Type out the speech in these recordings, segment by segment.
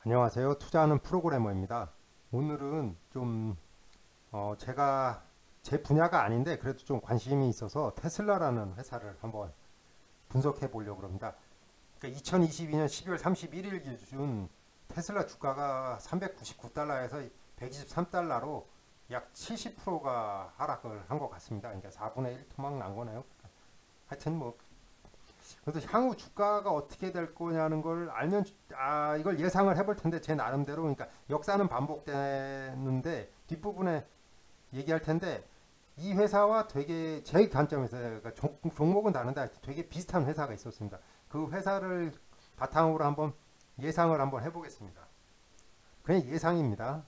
안녕하세요. 투자하는 프로그래머입니다. 오늘은 좀 제가 제 분야가 아닌데 그래도 좀 관심이 있어서 테슬라라는 회사를 한번 분석해 보려고 합니다. 그러니까 2022년 12월 31일 기준 테슬라 주가가 399달러에서 123달러로 약 70%가 하락을 한 것 같습니다. 그러니까 4분의 1 토막 난 거네요. 하여튼 뭐 그래서 향후 주가가 어떻게 될 거냐는 걸 알면 이걸 예상을 해볼 텐데 제 나름대로 그러니까 역사는 반복되는데 뒷부분에 얘기할 텐데 이 회사와 되게 제 관점에서 그러니까 종목은 다른데 되게 비슷한 회사가 있었습니다. 그 회사를 바탕으로 한번 예상을 한번 해보겠습니다. 그냥 예상입니다.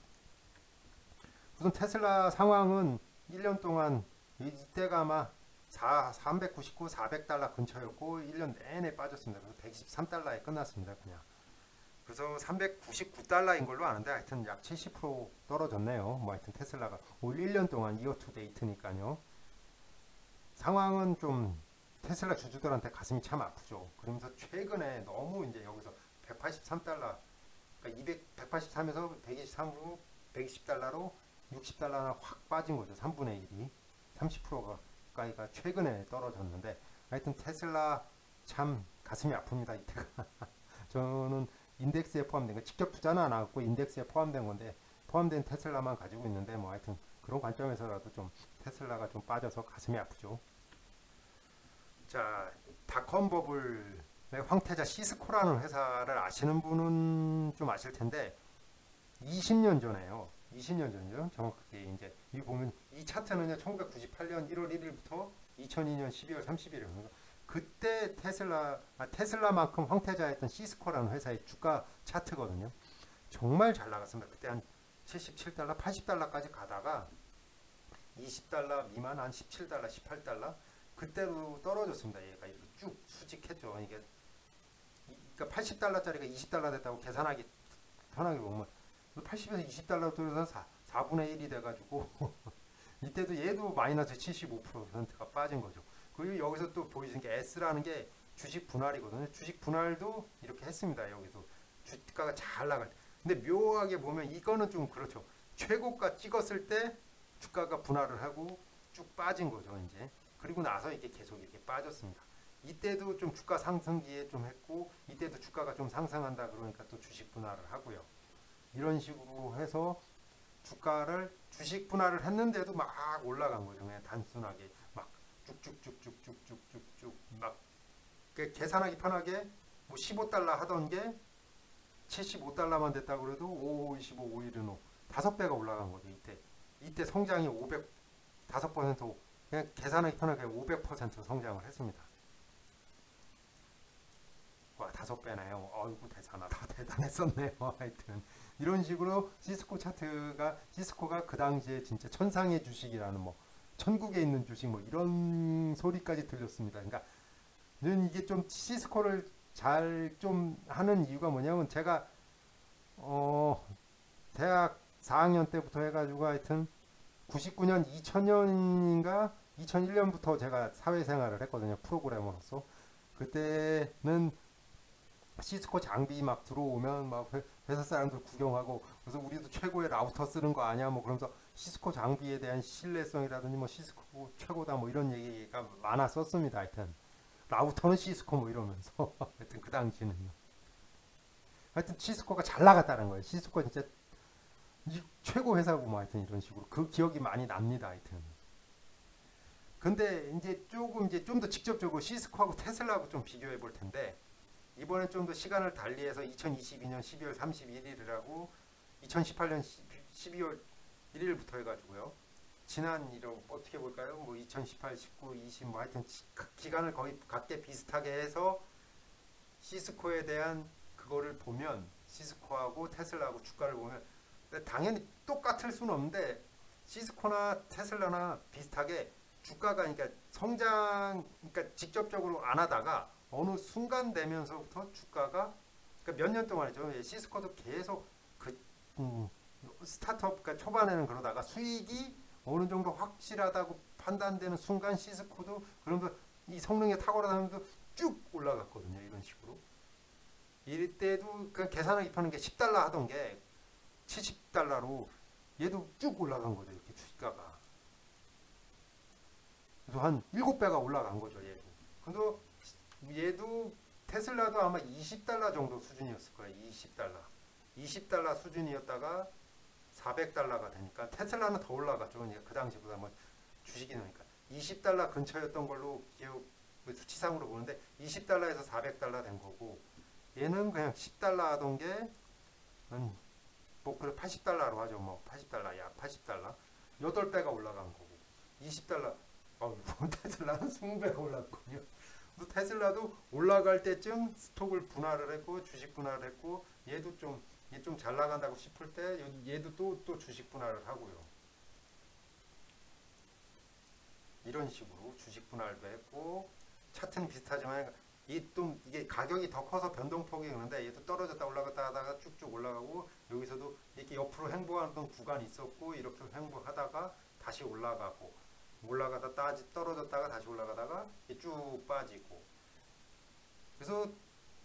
우선 테슬라 상황은 1년 동안 이때가 아마 399, 400달러 근처였고 1년 내내 빠졌습니다. 그래서 123달러에 끝났습니다. 그냥. 그래서 399달러인 걸로 아는데 하여튼 약 70% 떨어졌네요. 뭐 하여튼 테슬라가 올 1년 동안 이어 투 데이트니까요. 상황은 좀 테슬라 주주들한테 가슴이 참 아프죠. 그러면서 최근에 너무 이제 여기서 183달러, 그러니까 183에서 123으로 120달러로 60달러나 확 빠진 거죠. 3분의 1이 30%가 가까이가 최근에 떨어졌는데 하여튼 테슬라 참 가슴이 아픕니다. 이때가 저는 인덱스에 포함된 거 직접 투자는 안 하고 인덱스에 포함된 건데 포함된 테슬라만 가지고 있는데 뭐 하여튼 그런 관점에서라도 좀 테슬라가 좀 빠져서 가슴이 아프죠. 자, 닷컴 버블의 황태자 시스코라는 회사를 아시는 분은 좀 아실 텐데 20년 전에요. 20년 전이죠. 정확하게 이제 이 보면 이 차트는요. 1998년 1월 1일부터 2002년 12월 30일. 그때 테슬라만큼 황태자였던 시스코라는 회사의 주가 차트거든요. 정말 잘 나갔습니다. 그때 한 77달러, 80달러까지 가다가 20달러 미만 한 17달러, 18달러 그때로 떨어졌습니다. 얘가 이렇게 쭉 수직했죠. 이게 그러니까 80달러짜리가 20달러 됐다고 계산하기 편하게 보면 80에서 20달러 떨어져서 4분의 1이 돼가지고 이때도 얘도 마이너스 75%가 빠진 거죠. 그리고 여기서 또 보이시는 게 S라는 게 주식 분할이거든요. 주식 분할도 이렇게 했습니다. 여기도 주가가 잘 나갈 때. 근데 묘하게 보면 이거는 좀 그렇죠. 최고가 찍었을 때 주가가 분할을 하고 쭉 빠진 거죠. 이제 그리고 나서 이게 계속 이렇게 빠졌습니다. 이때도 좀 주가 상승기에 좀 했고 이때도 주가가 좀 상승한다 그러니까 또 주식 분할을 하고요. 이런 식으로 해서 주가를 주식 분할을 했는데도 막 올라간 거죠. 그냥 단순하게 막 쭉쭉쭉쭉쭉쭉쭉쭉 막 계산하기 편하게 뭐 15달러 하던 게 75달러만 됐다고 그래도 5, 25, 5, 1은 5 다섯 배가 올라간 거죠. 이때 성장이 500 5% 그냥 계산하기 편하게 500% 성장을 했습니다. 와, 다섯 배네요. 어이구 대단하다. 대단했었네요. 하여튼 이런 식으로 시스코가 그 당시에 진짜 천상의 주식이라는 뭐 천국에 있는 주식 뭐 이런 소리까지 들렸습니다. 그러니까 이게 좀 시스코를 잘 좀 하는 이유가 뭐냐면 제가 어 대학 4학년 때부터 해가지고 하여튼 99년 2000년인가 2001년부터 제가 사회생활을 했거든요. 프로그래머로서. 그때는 시스코 장비 막 들어오면 막 회사 사람들 구경하고 그래서 우리도 최고의 라우터 쓰는 거 아니야 뭐 그러면서 시스코 장비에 대한 신뢰성이라든지 뭐 시스코 최고다 뭐 이런 얘기가 많았었습니다. 하여튼 라우터는 시스코 뭐 이러면서 하여튼 그 당시는요. 하여튼 시스코가 잘 나갔다는 거예요. 시스코 진짜 최고 회사고 뭐 하여튼 이런 식으로 그 기억이 많이 납니다. 하여튼. 근데 이제 조금 이제 좀 더 직접적으로 시스코하고 테슬라하고 좀 비교해 볼 텐데 이번에 좀 더 시간을 달리해서 2022년 12월 31일이라고 2018년 12월 1일부터 해가지고요. 지난 이런 어떻게 볼까요? 뭐 2018, 19, 20 뭐 하여튼 기간을 거의 같게 비슷하게 해서 시스코에 대한 그거를 보면 시스코하고 테슬라하고 주가를 보면 당연히 똑같을 수는 없는데 시스코나 테슬라나 비슷하게 주가가 그러니까 성장 그러니까 직접적으로 안 하다가 어느 순간 되면서부터 주가가 그러니까 몇 년 동안이죠. 시스코도 계속 그 스타트업 그러니까 초반에는 그러다가 수익이 어느 정도 확실하다고 판단되는 순간 시스코도 그러면서 이 성능에 탁월하다면서 쭉 올라갔거든요. 이런 식으로. 이때도 그 계산하기 편한 게 10달러 하던 게 70달러로 얘도 쭉 올라간 거죠. 이렇게 주가가. 그래서 한 7배가 올라간 거죠. 얘도. 근데 얘도 테슬라도 아마 20달러 정도 수준이었을 거예요. 20달러. 20달러 수준이었다가 400달러가 되니까 테슬라는 더 올라갔죠. 그 당시보다 뭐 주식이 나니까 20달러 근처였던 걸로 기억 수치상으로 보는데 20달러에서 400달러 된 거고 얘는 그냥 10달러 하던 게 뭐 그래 80달러로 하죠. 뭐 80달러 약 80달러 8배가 올라간 거고 20달러 테슬라는 20배가 올랐군요. 테슬라도 올라갈 때쯤 스톡을 분할을 했고 주식 분할을 했고 얘도 좀 잘 나간다고 싶을 때 얘도 또 주식 분할을 하고요. 이런 식으로 주식 분할도 했고 차트는 비슷하지만 이게 가격이 더 커서 변동폭이 그런데 얘도 떨어졌다 올라갔다 하다가 쭉쭉 올라가고 여기서도 이렇게 옆으로 횡보하던 구간이 있었고 이렇게 횡보하다가 다시 올라가고 올라가다 떨어졌다가 다시 올라가다가 쭉 빠지고 그래서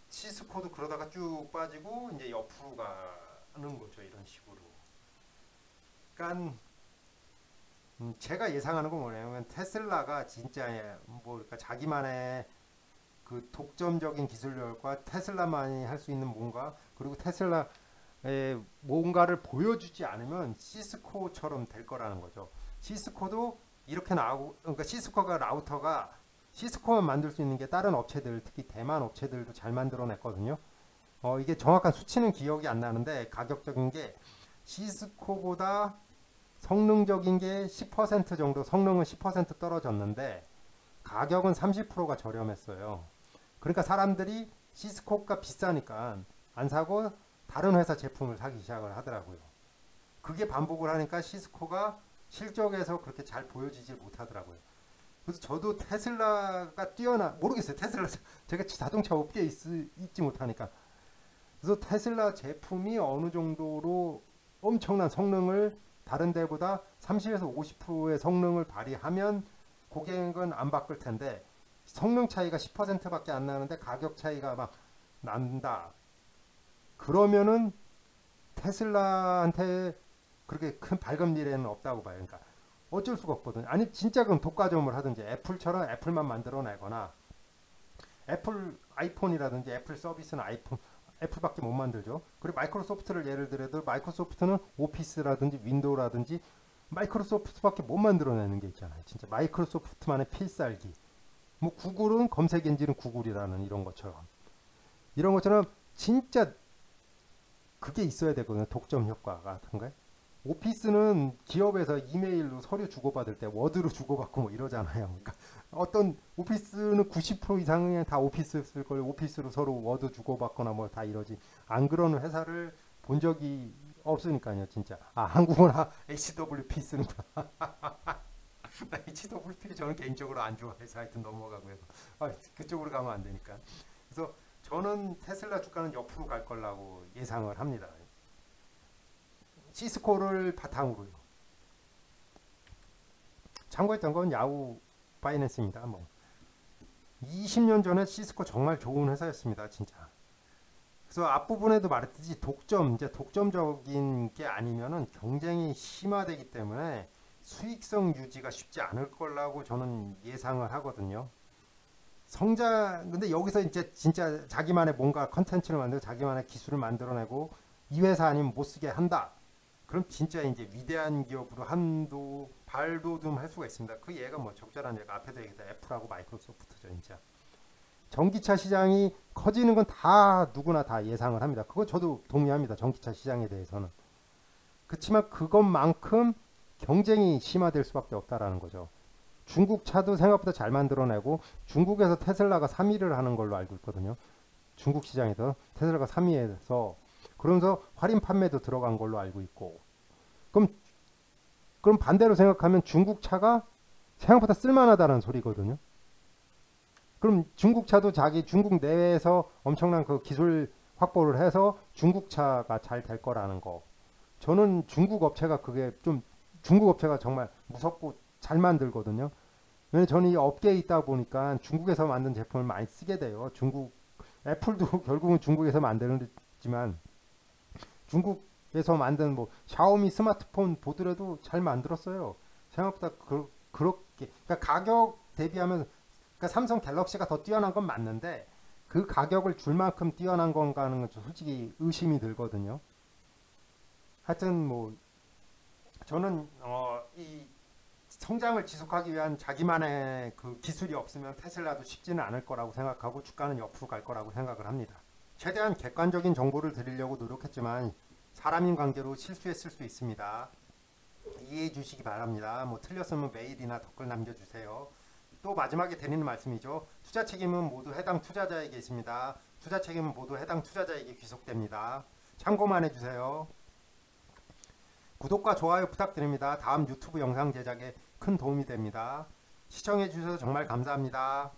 시스코도 그러다가 쭉 빠지고 이제 옆으로 가는 거죠. 이런 식으로. 그러니까 제가 예상하는 건 뭐냐면 테슬라가 진짜 그러니까 자기만의 그 독점적인 기술력과 테슬라만이 할 수 있는 뭔가 그리고 테슬라의 뭔가를 보여주지 않으면 시스코처럼 될 거라는 거죠. 시스코도 이렇게 나오고 그러니까 시스코만 만들 수 있는 게 다른 업체들 특히 대만 업체들도 잘 만들어냈거든요. 이게 정확한 수치는 기억이 안 나는데 가격적인 게 시스코보다 성능적인 게 10% 정도 성능은 10% 떨어졌는데 가격은 30%가 저렴했어요. 그러니까 사람들이 시스코가 비싸니까 안 사고 다른 회사 제품을 사기 시작을 하더라고요. 그게 반복을 하니까 시스코가 실적에서 그렇게 잘 보여지질 못하더라고요. 그래서 저도 테슬라가 모르겠어요. 테슬라 제가 자동차 업계에 있지 못하니까. 그래서 테슬라 제품이 어느 정도로 엄청난 성능을 다른 데보다 30에서 50%의 성능을 발휘하면 고객은 안 바꿀 텐데 성능 차이가 10%밖에 안 나는데 가격 차이가 막 난다. 그러면은 테슬라한테 그렇게 큰 밝은 미래는 없다고 봐요. 그러니까 어쩔 수가 없거든요. 아니 진짜 그럼 독과점을 하든지 애플처럼 애플만 만들어내거나 애플 아이폰이라든지 애플 서비스는 애플밖에 못 만들죠. 그리고 마이크로소프트를 예를 들어도 마이크로소프트는 오피스라든지 윈도우라든지 마이크로소프트밖에 못 만들어내는 게 있잖아요. 진짜 마이크로소프트만의 필살기. 뭐 구글은 검색 엔진은 구글이라는 이런 것처럼 진짜 그게 있어야 되거든요. 독점 효과 같은 거. 오피스는 기업에서 이메일로 서류 주고받을 때 워드로 주고받고 뭐 이러잖아요. 그러니까 어떤 오피스는 90% 이상은 다 오피스 쓸 걸 오피스로 서로 워드 주고받거나 뭐 다 이러지. 안 그러는 회사를 본 적이 없으니까요. 진짜. 한국은 HWP 쓰는구나. HWP 저는 개인적으로 안 좋아해서 하여튼 넘어가고요. 그쪽으로 가면 안 되니까. 그래서 저는 테슬라 주가는 옆으로 갈 거라고 예상을 합니다. 시스코를 바탕으로요. 참고했던 건 야후 파이낸스입니다. 20년 전에 시스코 정말 좋은 회사였습니다. 진짜. 그래서 앞부분에도 말했듯이 독점적인 게 아니면은 경쟁이 심화되기 때문에 수익성 유지가 쉽지 않을 거라고 저는 예상을 하거든요. 근데 여기서 이제 진짜 자기만의 뭔가 컨텐츠를 만들고 자기만의 기술을 만들어내고 이 회사 아니면 못 쓰게 한다. 그럼 진짜 이제 위대한 기업으로 발돋움 할 수가 있습니다. 그 얘가 뭐 적절한 얘가 앞에도 얘기했다. 애플하고 마이크로소프트죠, 진짜. 전기차 시장이 커지는 건 다 누구나 다 예상을 합니다. 그거 저도 동의합니다. 전기차 시장에 대해서는. 그렇지만 그것만큼 경쟁이 심화될 수밖에 없다라는 거죠. 중국 차도 생각보다 잘 만들어내고 중국에서 테슬라가 3위를 하는 걸로 알고 있거든요. 중국 시장에서 테슬라가 3위에서 그러면서 할인 판매도 들어간 걸로 알고 있고 그럼 반대로 생각하면 중국 차가 생각보다 쓸만하다는 소리거든요. 그럼 중국 차도 중국 내에서 엄청난 그 기술 확보를 해서 중국 차가 잘 될 거라는 거. 저는 중국 업체가 정말 무섭고 잘 만들거든요. 왜냐면 저는 이 업계에 있다 보니까 중국에서 만든 제품을 많이 쓰게 돼요. 중국 애플도 결국은 중국에서 만드는지만 중국에서 만든 뭐 샤오미 스마트폰 보더라도 잘 만들었어요. 생각보다 그렇게 그러니까 가격 대비하면 그러니까 삼성 갤럭시가 더 뛰어난 건 맞는데 그 가격을 줄 만큼 뛰어난 건가 하는 건 솔직히 의심이 들거든요. 하여튼 뭐 저는 이 성장을 지속하기 위한 자기만의 그 기술이 없으면 테슬라도 쉽지는 않을 거라고 생각하고 주가는 옆으로 갈 거라고 생각을 합니다. 최대한 객관적인 정보를 드리려고 노력했지만 사람인 관계로 실수했을 수 있습니다. 이해해 주시기 바랍니다. 뭐 틀렸으면 메일이나 댓글 남겨주세요. 또 마지막에 드리는 말씀이죠. 투자 책임은 모두 해당 투자자에게 있습니다. 투자 책임은 모두 해당 투자자에게 귀속됩니다. 참고만 해주세요. 구독과 좋아요 부탁드립니다. 다음 유튜브 영상 제작에 큰 도움이 됩니다. 시청해 주셔서 정말 감사합니다.